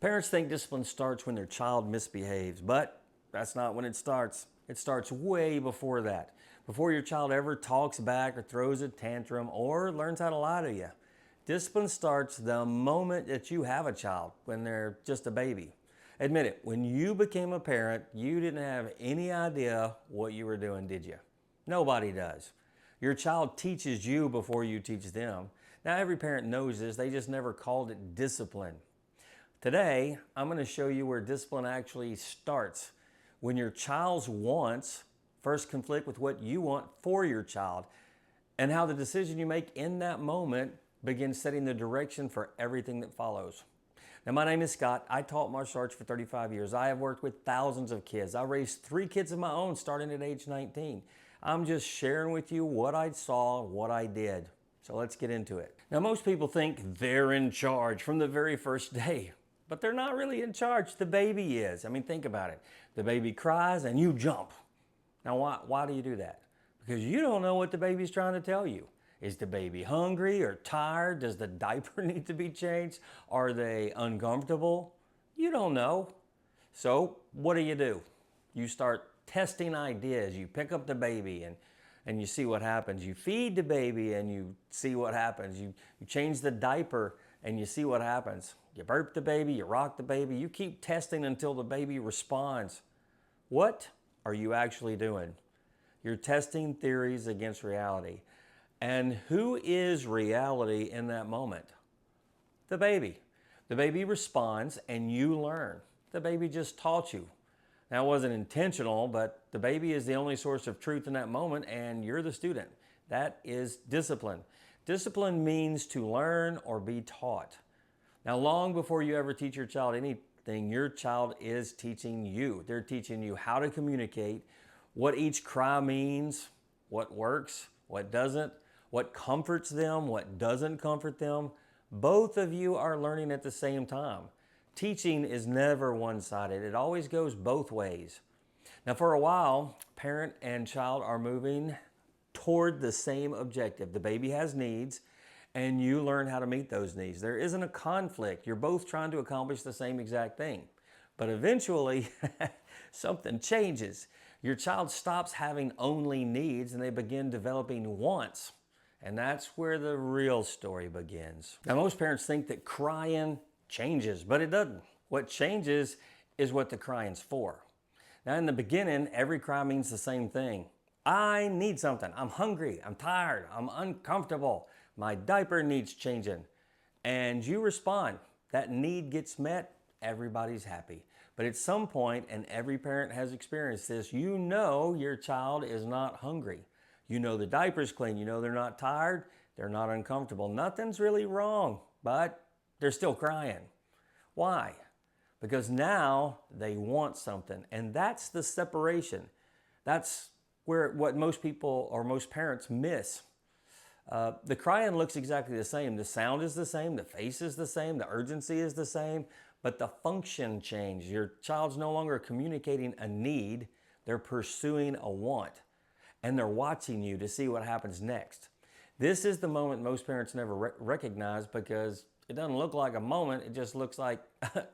Parents think discipline starts when their child misbehaves, but that's not when it starts. It starts way before that. Before your child ever talks back or throws a tantrum or learns how to lie to you. Discipline starts the moment that you have a child, when they're just a baby. Admit it, when you became a parent, you didn't have any idea what you were doing, did you? Nobody does. Your child teaches you before you teach them. Now, every parent knows this, they just never called it discipline. Today, I'm going to show you where discipline actually starts. When your child's wants first conflict with what you want for your child, and how the decision you make in that moment begins setting the direction for everything that follows. Now, my name is Scott. I taught martial arts for 35 years. I have worked with thousands of kids. I raised 3 kids of my own starting at age 19. I'm just sharing with you what I saw, what I did. So let's get into it. Now, most people think they're in charge from the very first day, but they're not really in charge. The baby is. I mean, think about it. The baby cries and you jump. Now, why do you do that? Because you don't know what the baby's trying to tell you. Is the baby hungry or tired? Does the diaper need to be changed? Are they uncomfortable? You don't know. So what do? You start testing ideas. You pick up the baby and you see what happens. You feed the baby and you see what happens. You change the diaper and you see what happens. You burp the baby, you rock the baby. You keep testing until the baby responds. What are you actually doing? You're testing theories against reality. And who is reality in that moment? The baby. The baby responds and you learn. The baby just taught you. Now, it wasn't intentional, but the baby is the only source of truth in that moment and you're the student. That is discipline. Discipline means to learn or be taught. Now, long before you ever teach your child anything, your child is teaching you. They're teaching you how to communicate, what each cry means, what works, what doesn't, what comforts them, what doesn't comfort them. Both of you are learning at the same time. Teaching is never one-sided. It always goes both ways. Now, for a while, parent and child are moving toward the same objective. The baby has needs, and you learn how to meet those needs. There isn't a conflict. You're both trying to accomplish the same exact thing. But eventually, something changes. Your child stops having only needs, and they begin developing wants. And that's where the real story begins. Now, most parents think that crying changes, but it doesn't. What changes is what the crying's for. Now, in the beginning, every cry means the same thing. I need something. I'm hungry. I'm tired. I'm uncomfortable. My diaper needs changing. And you respond. That need gets met. Everybody's happy. But at some point, and every parent has experienced this, you know your child is not hungry. You know the diaper's clean. You know they're not tired. They're not uncomfortable. Nothing's really wrong, but they're still crying. Why? Because now they want something. And that's the separation. That's what most people or most parents miss. The crying looks exactly the same. The sound is the same. The face is the same. The urgency is the same. But the function changed. Your child's no longer communicating a need. They're pursuing a want. And they're watching you to see what happens next. This is the moment most parents never recognize because it doesn't look like a moment. It just looks like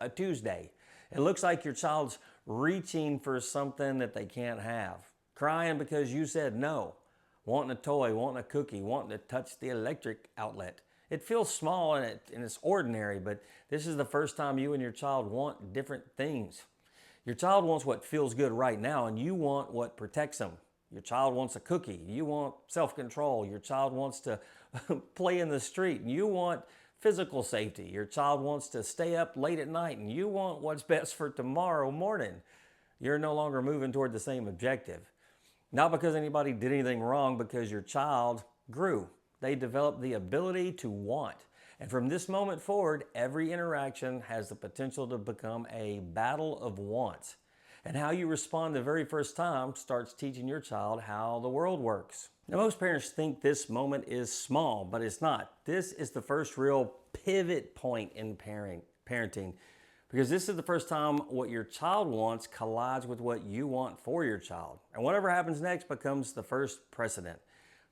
a Tuesday. It looks like your child's reaching for something that they can't have. Crying because you said no. Wanting a toy, wanting a cookie, wanting to touch the electric outlet. It feels small and it's ordinary, but this is the first time you and your child want different things. Your child wants what feels good right now, and you want what protects them. Your child wants a cookie. You want self-control. Your child wants to play in the street. You want physical safety. Your child wants to stay up late at night, and you want what's best for tomorrow morning. You're no longer moving toward the same objective. Not because anybody did anything wrong, because your child grew. They developed the ability to want. And from this moment forward, every interaction has the potential to become a battle of wants. And how you respond the very first time starts teaching your child how the world works. Now, most parents think this moment is small, but it's not. This is the first real pivot point in parenting, because this is the first time what your child wants collides with what you want for your child. And whatever happens next becomes the first precedent,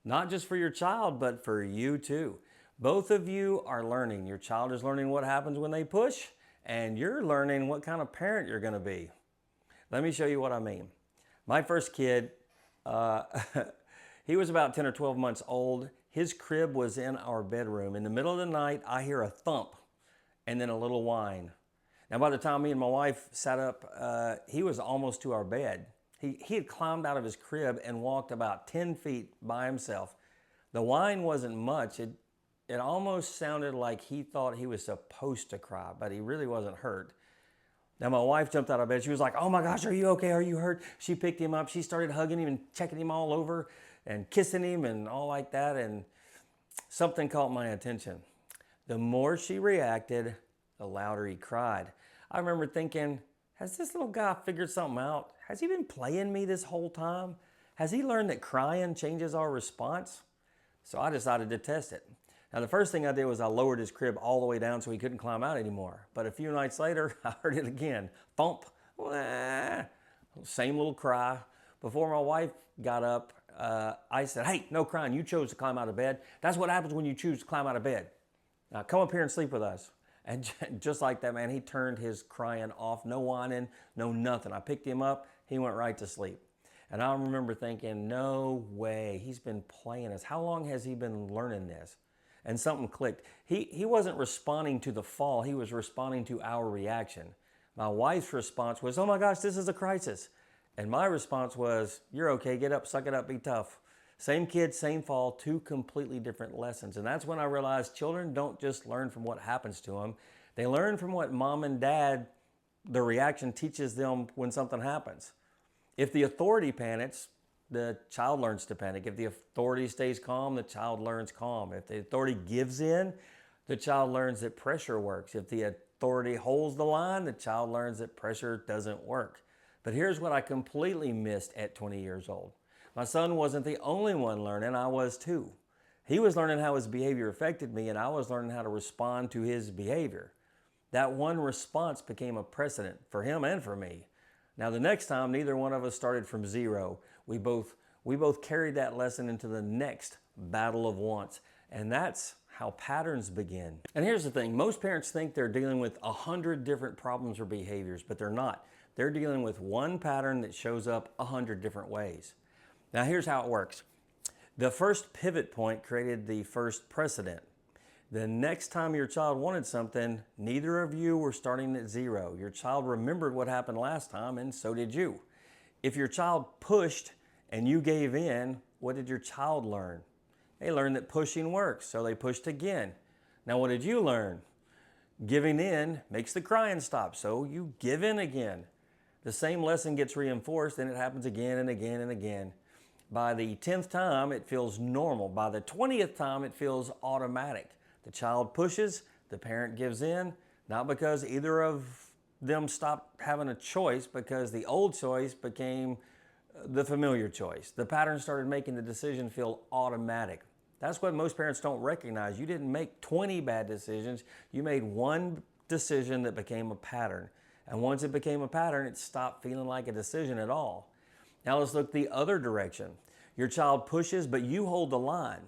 not just for your child, but for you too. Both of you are learning. Your child is learning what happens when they push, and you're learning what kind of parent you're going to be. Let me show you what I mean. My first kid, uh, he was about 10 or 12 months old. His crib was in our bedroom. In the middle of the night, I hear a thump and then a little whine. Now, by the time me and my wife sat up, he was almost to our bed. He had climbed out of his crib and walked about 10 feet by himself. The whine wasn't much. It almost sounded like he thought he was supposed to cry, but he really wasn't hurt. Now, my wife jumped out of bed. She was like, "Oh my gosh, are you okay? Are you hurt?" She picked him up. She started hugging him and checking him all over and kissing him and all like that. And something caught my attention. The more she reacted, the louder he cried. I remember thinking, has this little guy figured something out? Has he been playing me this whole time? Has he learned that crying changes our response? So I decided to test it. Now, the first thing I did was I lowered his crib all the way down so he couldn't climb out anymore. But a few nights later, I heard it again. Thump. Wah. Same little cry. Before my wife got up, I said, "Hey, no crying. You chose to climb out of bed. That's what happens when you choose to climb out of bed. Now, come up here and sleep with us." And just like that, man, he turned his crying off. No whining, no nothing. I picked him up. He went right to sleep. And I remember thinking, no way. He's been playing us. How long has he been learning this? And something clicked. He wasn't responding to the fall. He was responding to our reaction. My wife's response was, "Oh my gosh, this is a crisis." And my response was, "You're okay. Get up, suck it up, be tough." Same kid, same fall, two completely different lessons. And that's when I realized children don't just learn from what happens to them. They learn from what mom and dad, the reaction teaches them when something happens. If the authority panics, the child learns to panic. If the authority stays calm, the child learns calm. If the authority gives in, the child learns that pressure works. If the authority holds the line, the child learns that pressure doesn't work. But here's what I completely missed at 20 years old. My son wasn't the only one learning, I was too. He was learning how his behavior affected me, and I was learning how to respond to his behavior. That one response became a precedent for him and for me. Now, the next time, neither one of us started from zero. We both carried that lesson into the next battle of wants. And that's how patterns begin. And here's the thing. Most parents think they're dealing with 100 different problems or behaviors, but they're not. They're dealing with one pattern that shows up 100 different ways. Now, here's how it works. The first pivot point created the first precedent. The next time your child wanted something, neither of you were starting at zero. Your child remembered what happened last time, and so did you. If your child pushed and you gave in, what did your child learn? They learned that pushing works, so they pushed again. Now, what did you learn? Giving in makes the crying stop, so you give in again. The same lesson gets reinforced, and it happens again and again and again. By the 10th time, it feels normal. By the 20th time, it feels automatic. The child pushes, the parent gives in, not because either of them stopped having a choice, because the old choice became the familiar choice. The pattern started making the decision feel automatic. That's what most parents don't recognize. You didn't make 20 bad decisions. You made one decision that became a pattern. And once it became a pattern, it stopped feeling like a decision at all. Now let's look the other direction. Your child pushes, but you hold the line.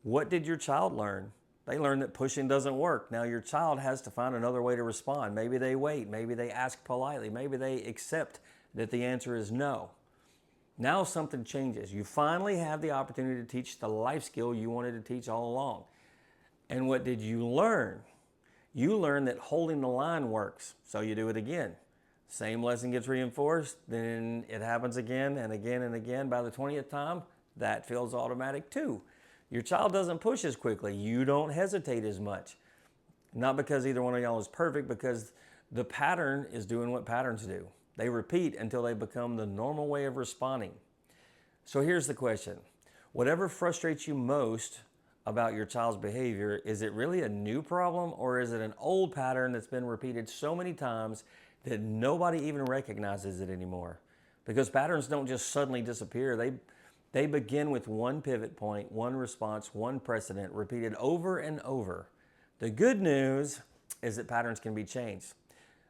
What did your child learn? They learned that pushing doesn't work. Now your child has to find another way to respond. Maybe they wait. Maybe they ask politely. Maybe they accept that the answer is no. Now something changes. You finally have the opportunity to teach the life skill you wanted to teach all along. And what did you learn? You learned that holding the line works, so you do it again. Same lesson gets reinforced, then it happens again and again and again. By the 20th time, that feels automatic too. Your child doesn't push as quickly. You don't hesitate as much. Not because either one of y'all is perfect, because the pattern is doing what patterns do. They repeat until they become the normal way of responding. So here's the question. Whatever frustrates you most about your child's behavior, is it really a new problem, or is it an old pattern that's been repeated so many times that nobody even recognizes it anymore? Because patterns don't just suddenly disappear. They begin with one pivot point, one response, one precedent, repeated over and over. The good news is that patterns can be changed.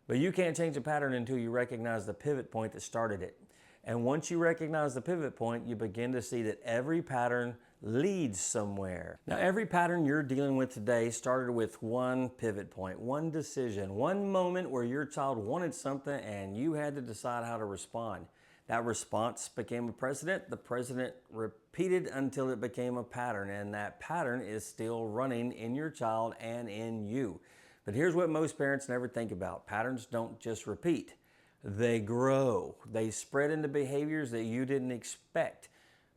But you can't change a pattern until you recognize the pivot point that started it. And once you recognize the pivot point, you begin to see that every pattern leads somewhere. Now, every pattern you're dealing with today started with one pivot point, one decision, one moment where your child wanted something and you had to decide how to respond. That response became a precedent. The precedent repeated until it became a pattern, and that pattern is still running in your child and in you. But here's what most parents never think about. Patterns don't just repeat. They grow. They spread into behaviors that you didn't expect.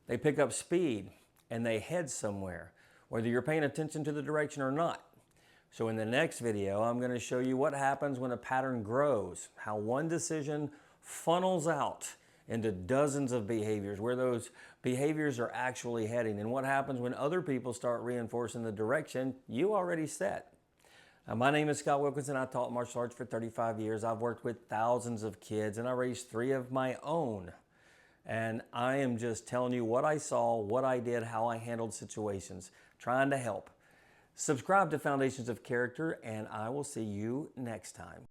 They pick up speed and they head somewhere, whether you're paying attention to the direction or not. So in the next video, I'm going to show you what happens when a pattern grows, how one decision funnels out into dozens of behaviors, where those behaviors are actually heading, and what happens when other people start reinforcing the direction you already set. My name is Scott Wilkinson. I taught martial arts for 35 years. I've worked with thousands of kids, and I raised 3 of my own. And I am just telling you what I saw, what I did, how I handled situations, trying to help. Subscribe to Foundations of Character, and I will see you next time.